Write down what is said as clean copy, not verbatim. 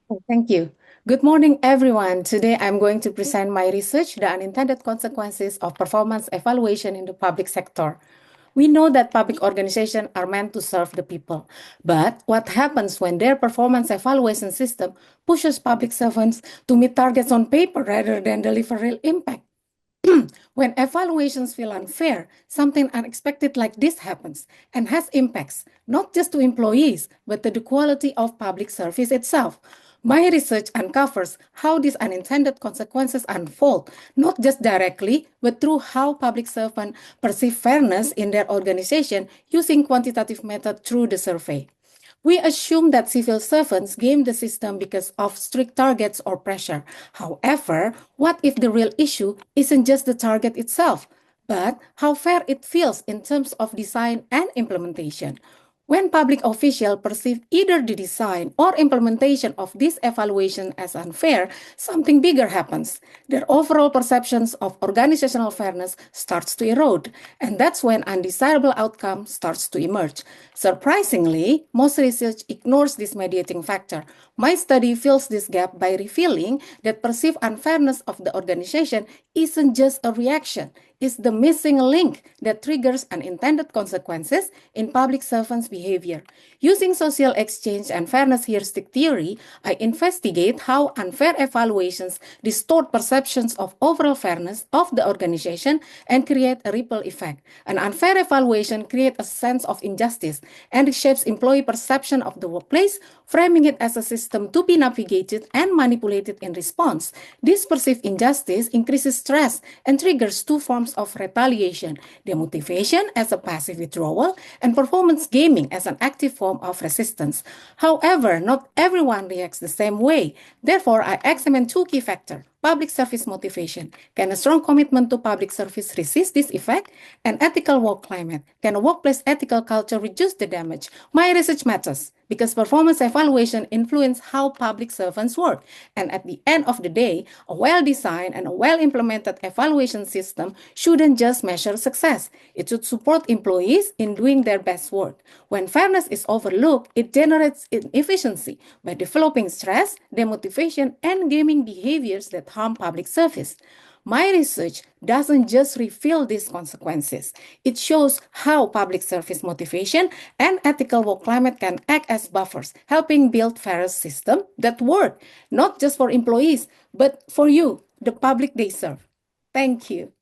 Oh, thank you. Good morning, everyone. Today, I'm going to present my research, The Unintended Consequences of Performance Evaluation in the Public Sector. We know that public organizations are meant to serve the people, but what happens when their performance evaluation system pushes public servants to meet targets on paper rather than deliver real impact? When evaluations feel unfair, something unexpected like this happens and has impacts not just to employees, but to the quality of public service itself. My research uncovers how these unintended consequences unfold, not just directly, but through how public servants perceive fairness in their organization using quantitative method through the survey. We assume that civil servants game the system because of strict targets or pressure. However, what if the real issue isn't just the target itself, but how fair it feels in terms of design and implementation? When public officials perceive either the design or implementation of this evaluation as unfair, something bigger happens. Their overall perceptions of organizational fairness starts to erode, and that's when undesirable outcome starts to emerge. Surprisingly, most research ignores this mediating factor. My study fills this gap by revealing that perceived unfairness of the organization isn't just a reaction, it's the missing link that triggers unintended consequences in public servants' behavior. Using social exchange and fairness heuristic theory, I investigate how unfair evaluations distort perceptions of overall fairness of the organization and create a ripple effect. An unfair evaluation creates a sense of injustice and reshapes employee perception of the workplace, framing it as a system to be navigated and manipulated in response. This perceived injustice increases stress and triggers two forms of retaliation: demotivation as a passive withdrawal and performance gaming as an active form of resistance. However, not everyone reacts the same way. Therefore, I examine two key factors: public service motivation. Can a strong commitment to public service resist this effect? And ethical work climate. Can a workplace ethical culture reduce the damage? My research matters because performance evaluation influence how public servants work. And at the end of the day, a well-designed and a well-implemented evaluation system shouldn't just measure success. It should support employees in doing their best work. When fairness is overlooked, it generates inefficiency by developing stress, demotivation, and gaming behaviors that harm public service. My research doesn't just reveal these consequences. It shows how public service motivation and ethical work climate can act as buffers, helping build fairer systems that work not just for employees, but for you, the public they serve. Thank you.